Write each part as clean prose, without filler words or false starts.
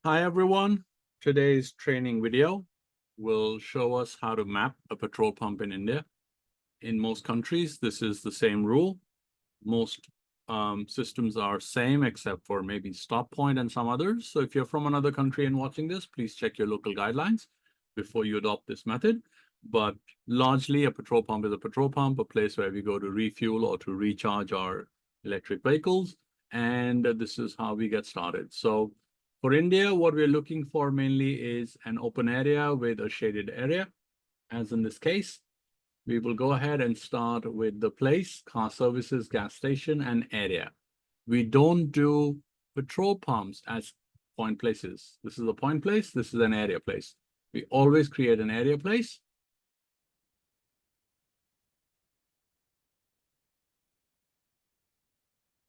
Hi everyone. Today's training video will show us how to map a petrol pump in India. In most countries, this is the same rule. Most systems are same except for maybe stop point and some others. So if you're from another country and watching this, please check your local guidelines before you adopt this method. But largely a petrol pump is a petrol pump, a place where we go to refuel or to recharge our electric vehicles. And this is how we get started. So for India, what we're looking for mainly is an open area with a shaded area, as in this case. We will go ahead and start with the place, car services, gas station, and area. We don't do petrol pumps as point places. This is a point place, this is an area place. We always create an area place.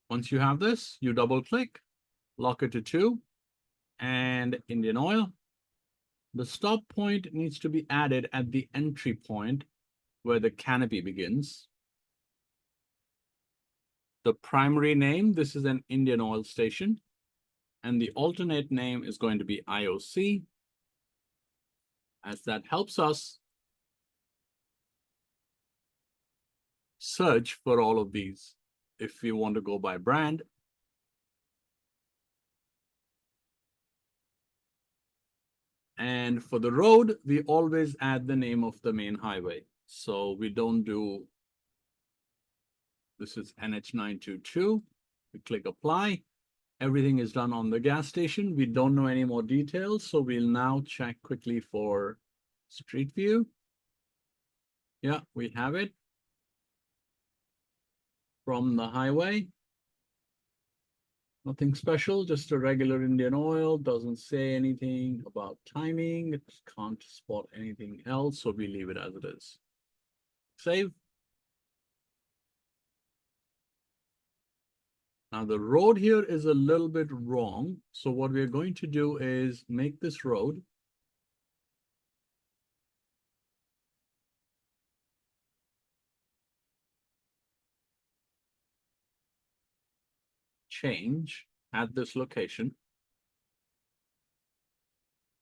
Once you have this, you double click, lock it to 2, and Indian Oil. The stop point needs to be added at the entry point where the canopy begins. The primary name, this is an Indian Oil station, and the alternate name is going to be IOC, as that helps us search for all of these. If we want to go by brand, and for the road, we always add the name of the main highway. So we don't do, this is NH922. We click apply. Everything is done on the gas station. We don't know any more details. So we'll now check quickly for street view. Yeah, we have it from the highway. Nothing special, just a regular Indian Oil. Doesn't say anything about timing. It can't spot anything else, so we leave it as it is. Save. Now the road here is a little bit wrong. So what we're going to do is make this road change at this location.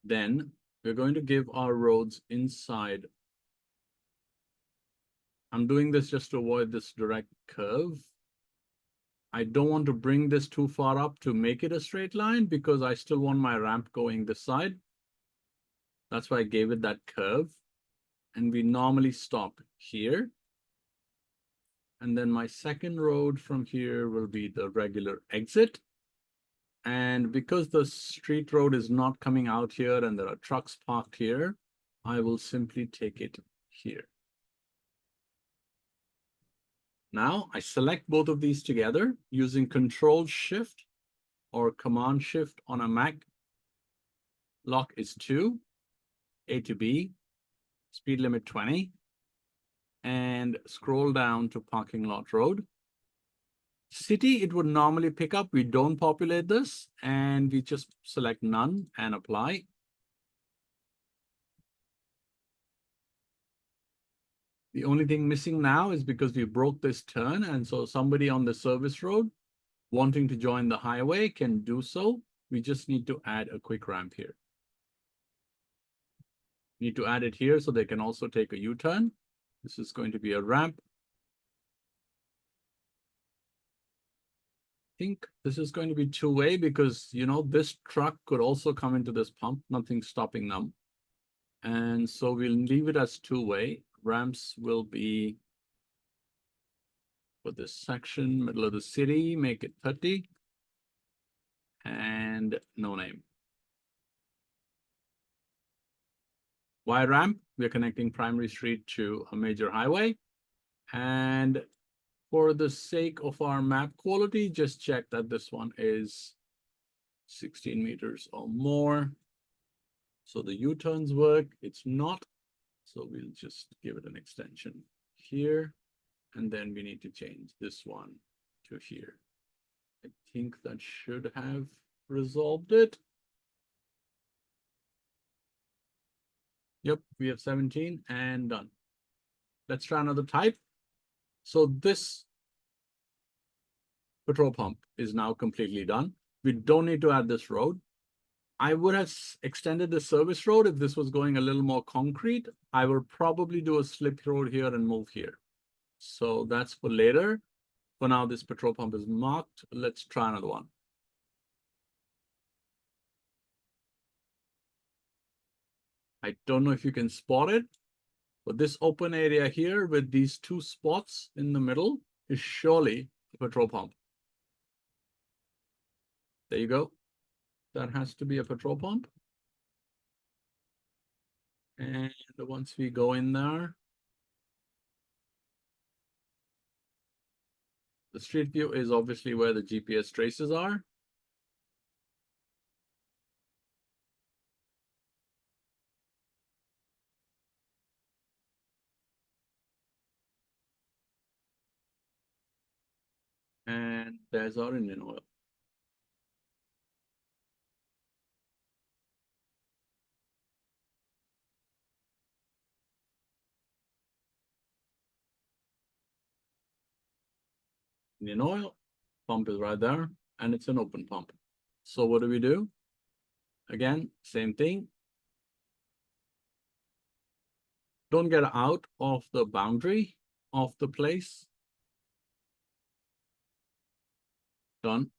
Then we're going to give our roads inside. I'm doing this just to avoid this direct curve. I don't want to bring this too far up to make it a straight line because I still want my ramp going this side. That's why I gave it that curve. And we normally stop here. And then my second road from here will be the regular exit. And because the street road is not coming out here and there are trucks parked here, I will simply take it here. Now I select both of these together using Control Shift or Command Shift on a Mac. Lock is 2, A to B, speed limit 20, and scroll down to parking lot road. City, it would normally pick up. We don't populate this, and we just select none and apply. The only thing missing now is because we broke this turn, and so somebody on the service road wanting to join the highway can do so. We just need to add a quick ramp here. Need to add it here so they can also take a U-turn. This is going to be a ramp. I think this is going to be two-way because, you know, this truck could also come into this pump, nothing stopping them. And so we'll leave it as two-way. Ramps will be for this section, middle of the city, make it 30. And no name. Why ramp? We're connecting primary street to a major highway. And for the sake of our map quality, just check that this one is 16 meters or more. So the U-turns work. It's not. So we'll just give it an extension here. And then we need to change this one to here. I think that should have resolved it. Yep, we have 17 and done. Let's try another type. So this petrol pump is now completely done. We don't need to add this road. I would have extended the service road if this was going a little more concrete. I would probably do a slip road here and move here. So that's for later. For now, this petrol pump is marked. Let's try another one. I don't know if you can spot it, but this open area here with these two spots in the middle is surely a petrol pump. There you go. That has to be a petrol pump. And once we go in there, the street view is obviously where the GPS traces are. And there's our engine oil. Engine oil, pump is right there, and it's an open pump. So what do? Again, same thing. Don't get out of the boundary of the place. Done.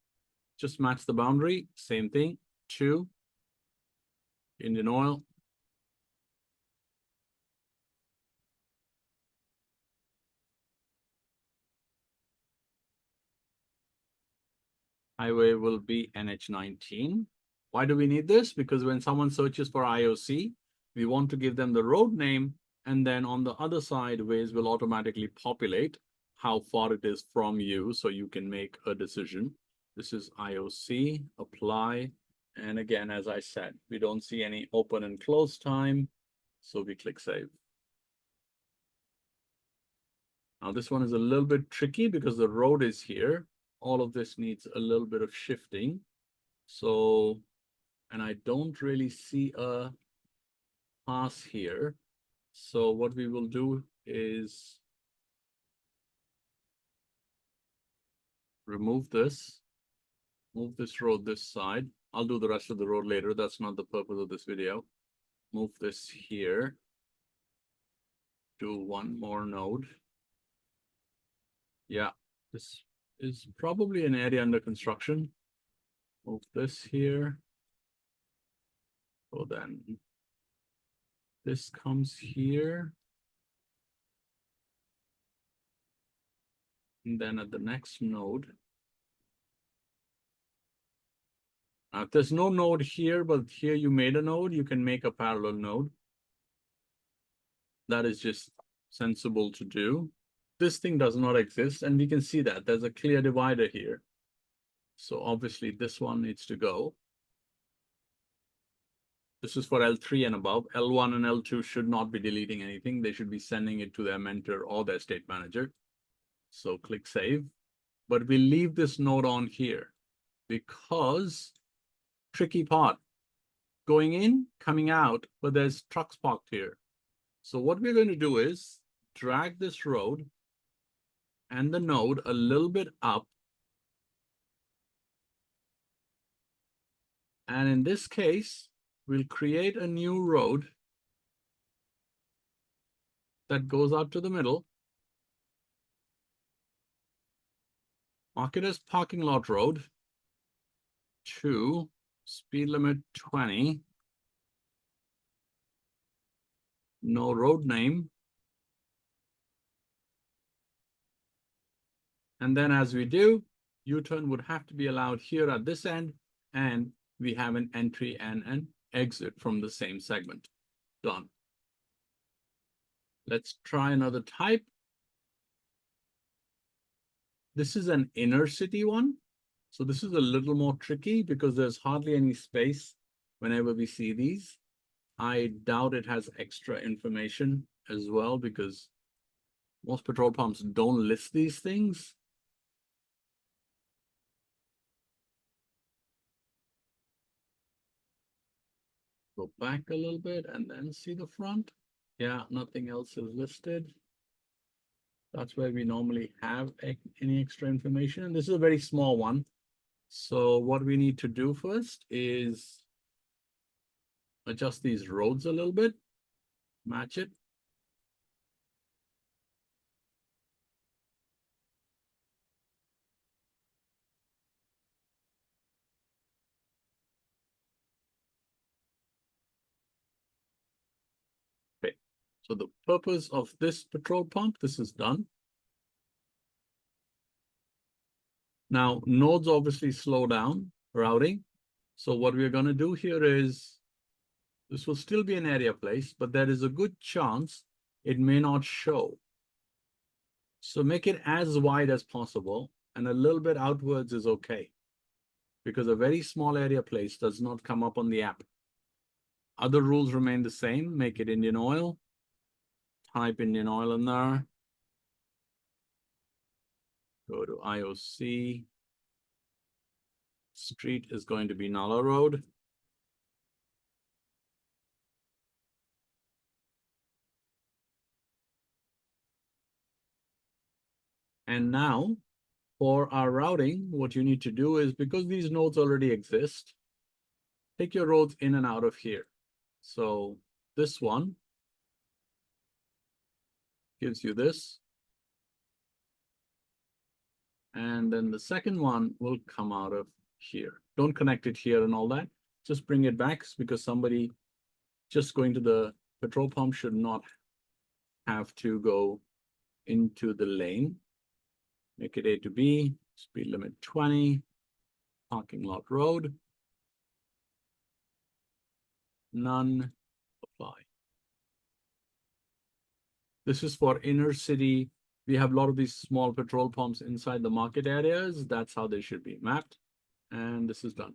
Just match the boundary, same thing. 2, engine oil. Highway will be NH19. Why do we need this? Because when someone searches for IOC, we want to give them the road name, and then on the other side, Waze will automatically populate how far it is from you so you can make a decision. This is IOC, apply. And again, as I said, we don't see any open and close time, so we click save. Now this one is a little bit tricky because the road is here. All of this needs a little bit of shifting. So, and I don't really see a pass here. So what we will do is remove this, move this road this side. I'll do the rest of the road later. That's not the purpose of this video. Move this here. Do one more node. Yeah, this is probably an area under construction. Move this here. So then this comes here. And then at the next node. Now, if there's no node here, but here you made a node, you can make a parallel node. That is just sensible to do. This thing does not exist, and we can see that there's a clear divider here. So obviously this one needs to go. This is for L3 and above. L1 and L2 should not be deleting anything. They should be sending it to their mentor or their state manager. So click save. But we leave this node on here because tricky part. Going in, coming out, but there's trucks parked here. So what we're going to do is drag this road and the node a little bit up. And in this case, we'll create a new road that goes out to the middle. Mark it as parking lot road. 2, speed limit 20. No road name. And then as we do, U-turn would have to be allowed here at this end, and we have an entry and an exit from the same segment. Done. Let's try another type. This is an inner city one. So this is a little more tricky because there's hardly any space whenever we see these. I doubt it has extra information as well because most petrol pumps don't list these things. Go back a little bit and then see the front. Yeah, nothing else is listed. That's where we normally have any extra information. And this is a very small one. So what we need to do first is adjust these roads a little bit, match it. Okay, so the purpose of this petrol pump, this is done. Now, nodes obviously slow down routing. So what we're going to do here is, this will still be an area place, but there is a good chance it may not show. So make it as wide as possible, and a little bit outwards is okay, because a very small area place does not come up on the app. Other rules remain the same. Make it Indian oil. Type Indian oil in there. Go to IOC. Street is going to be Nala Road. And now, for our routing, what you need to do is, because these nodes already exist, take your roads in and out of here. So this one gives you this. And then the second one will come out of here. Don't connect it here and all that. Just bring it back, because somebody just going to the petrol pump should not have to go into the lane. Make it A to B, speed limit 20, parking lot road. None, apply. This is for inner city. We have a lot of these small petrol pumps inside the market areas. That's how they should be mapped. And this is done.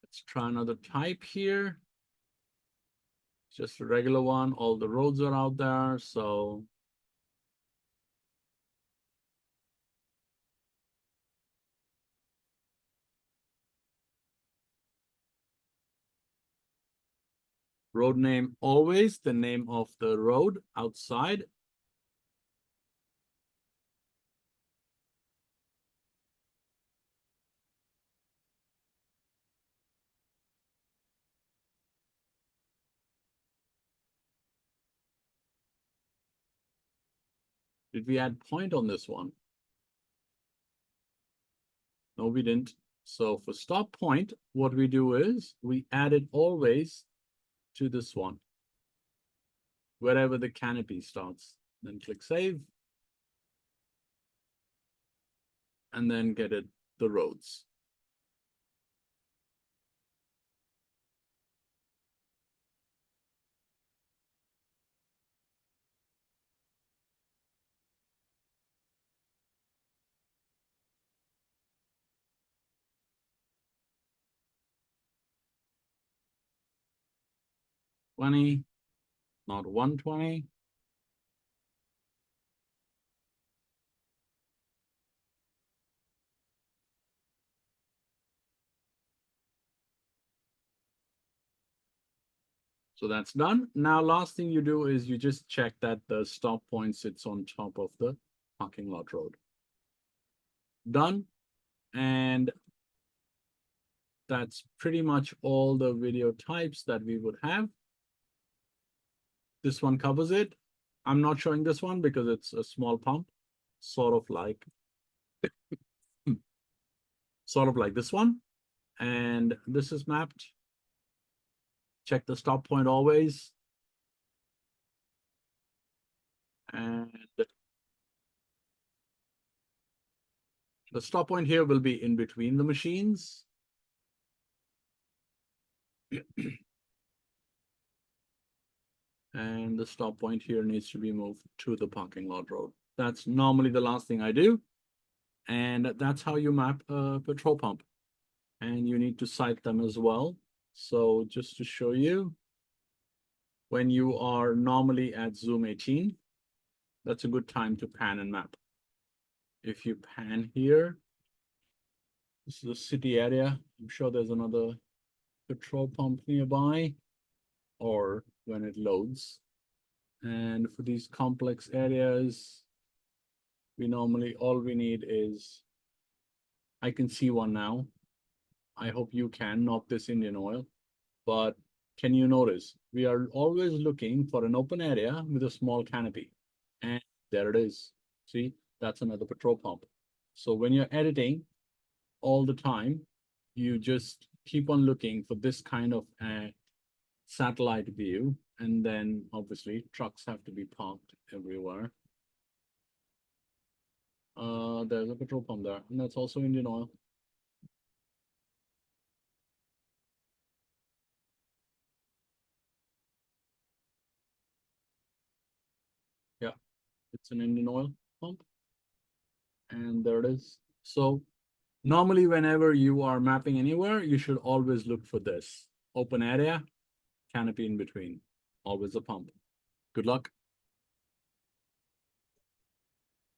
Let's try another type here. Just a regular one. All the roads are out there. So road name, always the name of the road outside. Did we add point on this one? No, we didn't. So for stop point, what we do is we add it always to this one, wherever the canopy starts. Then click save. And then get it the roads. $20, not 120. So that's done. Now, last thing you do is you just check that the stop point sits on top of the parking lot road. Done. And that's pretty much all the video types that we would have. This one covers it. I'm not showing this one because it's a small pump, sort of like this one. And this is mapped. Check the stop point always. And the stop point here will be in between the machines. And the stop point here needs to be moved to the parking lot road. That's normally the last thing I do. And that's how you map a petrol pump. And you need to cite them as well. So just to show you, when you are normally at zoom 18, that's a good time to pan and map. If you pan here, this is a city area. I'm sure there's another petrol pump nearby, or when it loads. And for these complex areas, all we need is, I can see one now. I hope you can, not this Indian oil. But can you notice we are always looking for an open area with a small canopy? And there it is. See, that's another petrol pump. So when you're editing all the time, you just keep on looking for this kind of satellite view. And then obviously trucks have to be parked everywhere. There's a petrol pump there, and that's also Indian oil. Yeah, it's an Indian oil pump, and there it is. So normally, whenever you are mapping anywhere, you should always look for this open area, canopy in between, always a pump. Good luck.